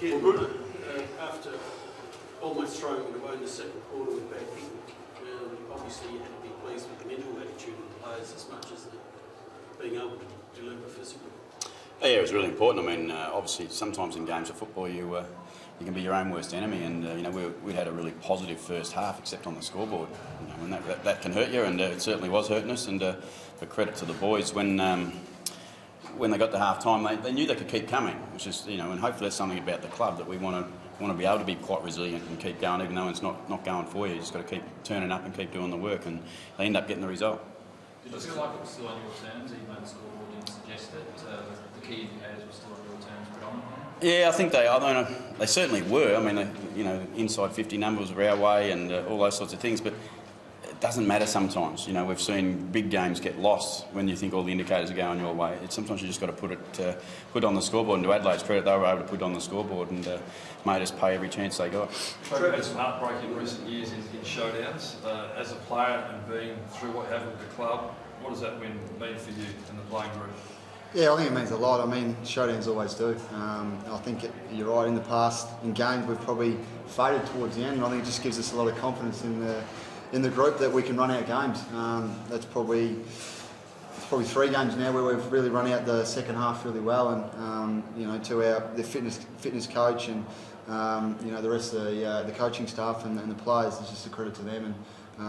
Yeah, after almost throwing it away in the second quarter with bad kicking, obviously you had to be pleased with the mental attitude of the players as much as being able to deliver physically. Yeah, it was really important. I mean, obviously, sometimes in games of football, you can be your own worst enemy, and you know we had a really positive first half, except on the scoreboard. You know, and that can hurt you, and it certainly was hurting us. And for credit to the boys, when they got to half time, they knew they could keep coming, which is, you know, and hopefully that's something about the club that we want to be able to be quite resilient and keep going, even though it's not going for you. You just got to keep turning up and keep doing the work, and they end up getting the result. Did you feel like it was still on your terms, even though the scoreboard didn't suggest it? The key indicators were still on your terms predominantly? Yeah, I think they certainly were. I mean, you know, inside 50 numbers were our way and all those sorts of things, but it doesn't matter sometimes. You know, we've seen big games get lost when you think all the indicators are going your way. Sometimes you just got to put it on the scoreboard, and to Adelaide's credit, they were able to put it on the scoreboard and made us pay every chance they got. Trevor had some heartbreak in recent years in showdowns. As a player and being through what happened with the club, what does that mean for you and the playing group? Yeah, I think it means a lot. I mean, showdowns always do. I think you're right, in the past, in games, we've probably faded towards the end, and I think it just gives us a lot of confidence in the group that we can run out games. It's probably 3 games now where we've really run out the second half really well, and you know, to the fitness coach and you know, the rest of the coaching staff and the players, it's just a credit to them, and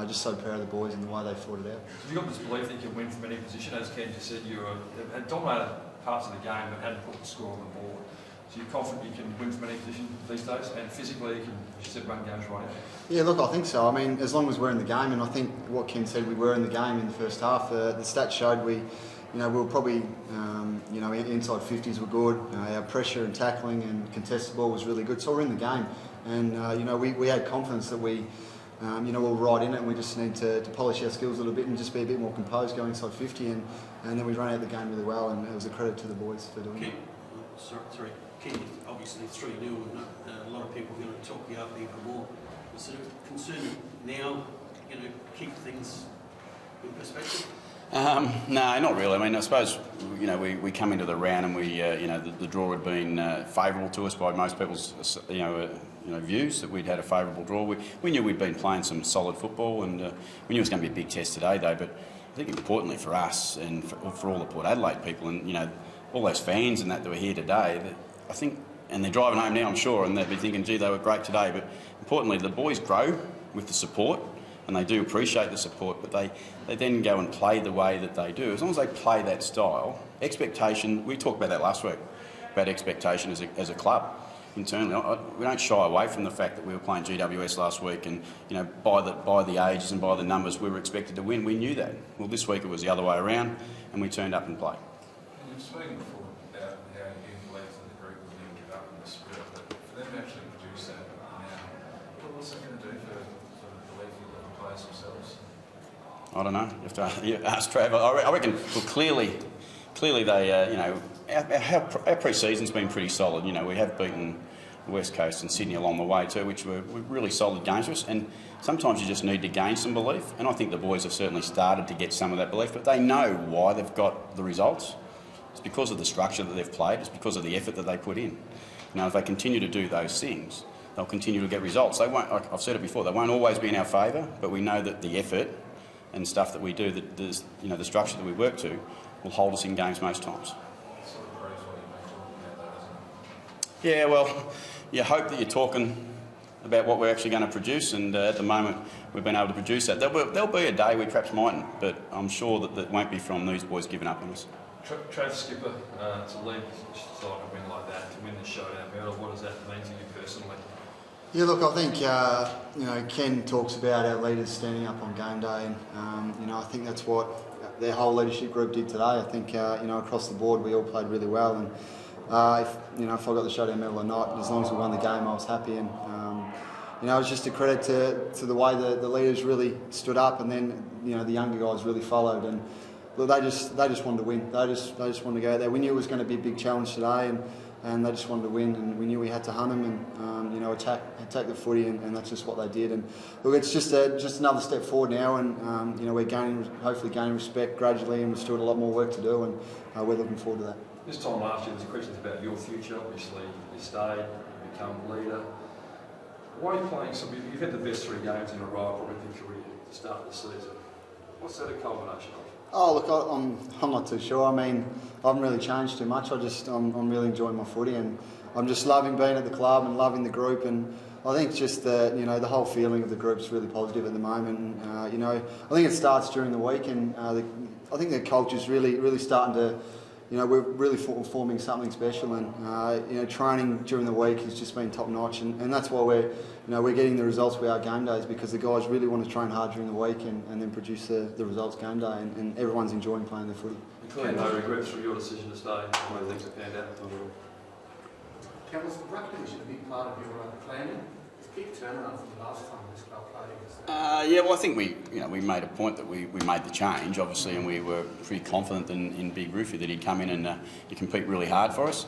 just so proud of the boys and the way they fought it out. So you got this belief that you can win from any position, as Ken just said, you had dominated parts of the game but hadn't put the score on the board. So you're confident you can win from any position these days, and physically you can, as you said, run games right out? Yeah, look, I think so. I mean, as long as we're in the game, and I think what Ken said, we were in the game in the first half. The stats showed we were probably, you know, inside 50s were good. Our pressure and tackling and contested ball was really good. So we're in the game, and you know, we had confidence that we, you know, we're right in it, and we just need to polish our skills a little bit and just be a bit more composed going inside 50, and then we ran out the game really well, and it was a credit to the boys for doing it. Sorry, Ken, obviously 3-0, and a lot of people are going to talk you up even more. Is it a concern now, you know, keep things in perspective? No, not really. I mean, I suppose, you know, we come into the round and we, you know, the draw had been favourable to us by most people's, you know, views, that we'd had a favourable draw. We knew we'd been playing some solid football, and we knew it was going to be a big test today, though. But I think importantly for us and for all the Port Adelaide people, and you know, all those fans and that were here today, I think, and they're driving home now, I'm sure, and they'll be thinking, gee, they were great today. But importantly, the boys grow with the support, and they do appreciate the support, but they then go and play the way that they do. As long as they play that style, expectation, we talked about that last week, about expectation as a club internally. We don't shy away from the fact that we were playing GWS last week, and you know, by the ages and by the numbers, we were expected to win. We knew that. Well, this week it was the other way around, and we turned up and played. You've spoken before about how you believe that the group will then give up in the spirit, but for them to actually produce that now, what's that going to do for the belief in the players themselves? I don't know. You have to ask Trav. I reckon. Well, clearly they, you know, our pre-season's been pretty solid. You know, we have beaten the West Coast and Sydney along the way too, which were really solid games for us. And sometimes you just need to gain some belief. And I think the boys have certainly started to get some of that belief. But they know why they've got the results. It's because of the structure that they've played. It's because of the effort that they put in. Now, if they continue to do those things, they'll continue to get results. They won't. I've said it before. They won't always be in our favour, but we know that the effort and stuff that we do, you know, the structure that we work to, will hold us in games most times. Yeah, well, you hope that you're talking about what we're actually going to produce, and at the moment we've been able to produce that. There'll be a day we perhaps mightn't, but I'm sure that won't be from these boys giving up on us. Trav Skipper, to lead side a win like that, to win the showdown medal, what does that mean to you personally? Yeah, look, I think you know, Ken talks about our leaders standing up on game day, and you know, I think that's what their whole leadership group did today. I think you know, across the board we all played really well, and if I got the showdown medal or not, as long as we won the game, I was happy. And you know, it was just a credit to the way the leaders really stood up, and then you know, the younger guys really followed. And look, they just wanted to win. They just wanted to go out there. We knew it was going to be a big challenge today, and they just wanted to win, and we knew we had to hunt them and you know, attack the footy, and that's just what they did. And look, it's just another step forward now, and you know, we're hopefully gaining respect gradually, and we've still got a lot more work to do, and we're looking forward to that. This time last year, there's questions about your future. Obviously, you stayed, you become leader. Why are you playing some? You've had the best 3 games in a row, probably in your career, to start the season. What's that a culmination of? Oh look, I'm not too sure. I mean, I haven't really changed too much. I'm really enjoying my footy, and I'm just loving being at the club and loving the group. And I think just the whole feeling of the group's really positive at the moment. And, I think it starts during the week, and I think the culture's really starting to. We're really forming something special, and training during the week has just been top notch, and that's why we're getting the results we are game days, because the guys really want to train hard during the week and then produce the results game day, and everyone's enjoying playing their footy. Clearly, no regrets from your decision to stay. When things have panned out. Ken, was the ruck division a big part of your planning? It's a big turnaround from the last time this club played against. Yeah, well, I think we made a point that we made the change, obviously, and we were pretty confident in Big Roofy that he'd come in and he'd compete really hard for us.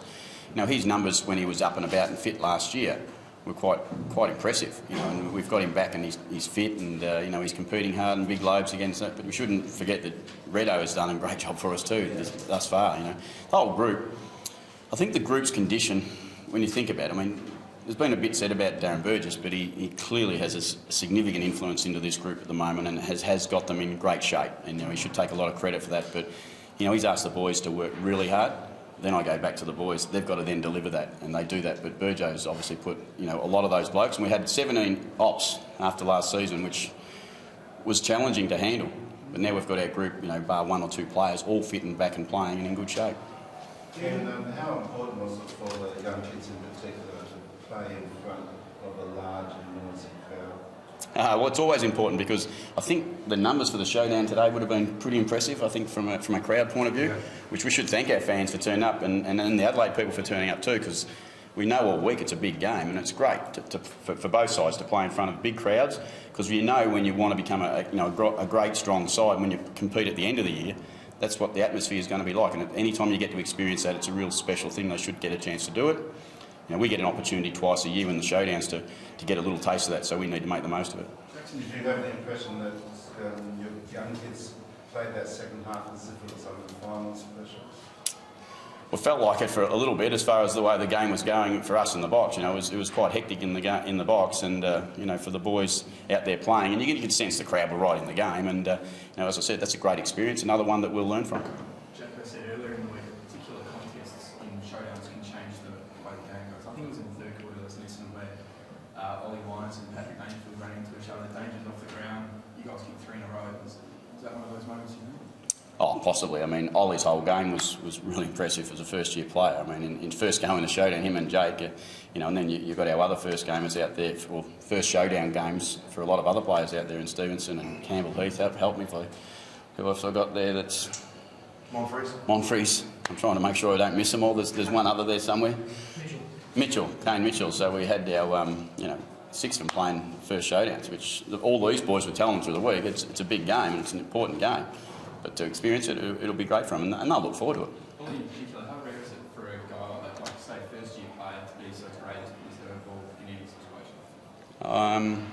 His numbers when he was up and about and fit last year were quite impressive. And we've got him back and he's fit, and he's competing hard in big lobes against it. But we shouldn't forget that Redo has done a great job for us too thus far. The whole group. I think the group's condition, when you think about it, there's been a bit said about Darren Burgess, but he clearly has a significant influence into this group at the moment, and has got them in great shape. And he should take a lot of credit for that. But he's asked the boys to work really hard. Then I go back to the boys. They've got to then deliver that, and they do that. But Burjo's obviously put a lot of those blokes, and we had 17 ops after last season, which was challenging to handle. But now we've got our group, bar 1 or 2 players, all fit and back and playing and in good shape. And how important was it for the young kids in particular to play in front of a large and noisy crowd? Well, it's always important, because I think the numbers for the showdown today would have been pretty impressive, I think, from a crowd point of view, which we should thank our fans for turning up, and the Adelaide people for turning up too, because we know all week it's a big game, and it's great for both sides to play in front of big crowds, because when you want to become a great, strong side, when you compete at the end of the year, that's what the atmosphere is going to be like. And any time you get to experience that, it's a real special thing. They should get a chance to do it. We get an opportunity twice a year in the showdowns to get a little taste of that, so we need to make the most of it. Jackson, did you have the impression that your young kids played that second half as if it was under the finals pressure? Well, it felt like it for a little bit, as far as the way the game was going for us in the box. It was quite hectic in the box, and for the boys out there playing, and you can sense the crowd were right in the game. And as I said, that's a great experience, another one that we'll learn from. Jack, I said earlier in the week, particular contests in showdowns can change the way the game goes. I think it was in the third quarter, there was an incident where Ollie Wines and Patrick Dangerfield ran into each other, Danger's off the ground, you guys kicked 3 in a row. Was that one of those moments you know? Oh, possibly. Ollie's whole game was really impressive as a first-year player. In first game in the showdown, him and Jake, and then you've got our other first gamers out there, first showdown games for a lot of other players out there in Stevenson and Campbell Heath. Help me, who else I got there? That's Monfries. I'm trying to make sure I don't miss them all. There's one other there somewhere. Kane Mitchell. So we had our 6 of them playing first showdowns, which all these boys were telling them through the week. It's a big game and it's an important game. But to experience it, it'll be great for them, and they'll look forward to it. Well, in particular, how rare is it for a guy like that, like say, first-year player, to be so courageous to be so involved in any situation?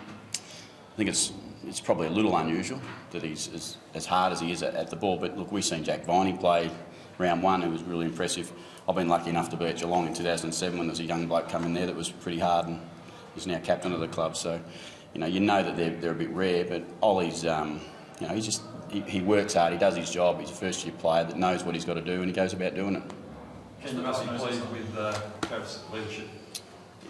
I think it's probably a little unusual that he's as hard as he is at the ball. But look, we've seen Jack Viney play round 1, who was really impressive. I've been lucky enough to be at Geelong in 2007 when there was a young bloke come in there that was pretty hard, and he's now captain of the club. So, you know that they're a bit rare, but Ollie's, he works hard, he does his job, he's a first-year player that knows what he's got to do, and he goes about doing it. Ken, you must be pleased with Travis' leadership.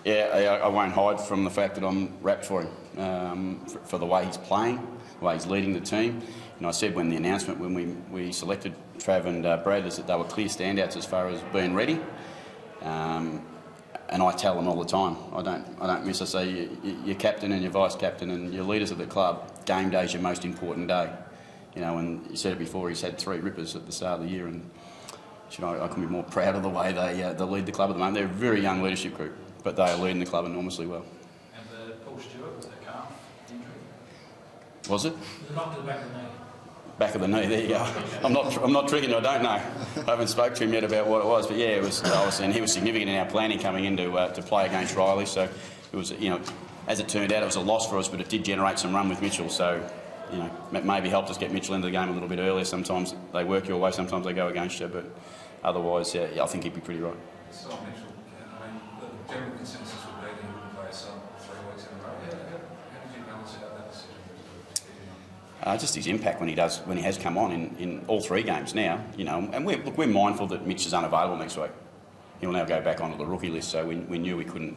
Yeah, I won't hide from the fact that I'm rapt for him, for the way he's playing, the way he's leading the team. I said when the announcement, when we selected Trav and Brad, is that they were clear standouts as far as being ready. And I tell them all the time, I don't miss. I say, you're captain and you're vice captain and you're leaders of the club. Game day is your most important day. And you said it before, he's had 3 rippers at the start of the year, and I couldn't be more proud of the way they lead the club at the moment. They're a very young leadership group, but they are leading the club enormously well. And the Paul Stewart, was that calf injury? Was it? The knock to the back of the knee. Back of the knee, there you go. I'm not tricking you, I don't know. I haven't spoke to him yet about what it was, but yeah, it was obviously, and he was significant in our planning coming in to play against Riley. So it was, as it turned out, it was a loss for us, but it did generate some run with Mitchell. So, maybe helped us get Mitchell into the game a little bit earlier. Sometimes they work your way, sometimes they go against you. But otherwise, I think he'd be pretty right. It's not Mitchell. I mean, the general consensus would be that he wouldn't play a sub 3 weeks in a row. How did you balance out that decision? Just his impact when he has come on in all 3 games now, and we're mindful that Mitch is unavailable next week. He'll now go back onto the rookie list, so we knew we couldn't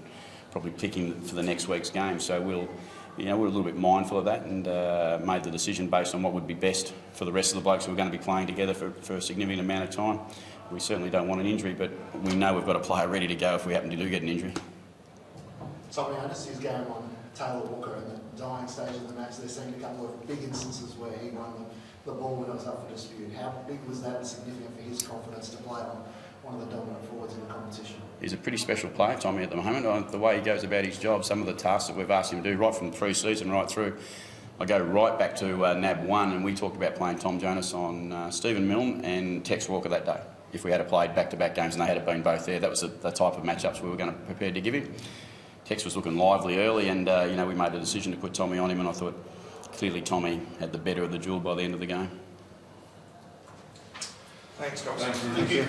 probably pick him for the next week's game. So we're a little bit mindful of that and made the decision based on what would be best for the rest of the blokes who are going to be playing together for a significant amount of time. We certainly don't want an injury, but we know we've got a player ready to go if we happen to do get an injury. Tommy, I just his game on Taylor Walker in the dying stage of the match. There seemed a couple of big instances where he won the ball when it was up for dispute. How big was that and significant for his confidence to play on one of the dominant forwards in the competition? He's a pretty special player, Tommy, at the moment. The way he goes about his job, some of the tasks that we've asked him to do right from the pre-season right through. I go right back to NAB 1 and we talked about playing Tom Jonas on Stephen Milne and Tex Walker that day. If we had played back-to-back games and they had been both there, that was the type of matchups we were going to prepare to give him. Tex was looking lively early and, we made a decision to put Tommy on him and I thought clearly Tommy had the better of the duel by the end of the game. Thanks, Ross. Thank you.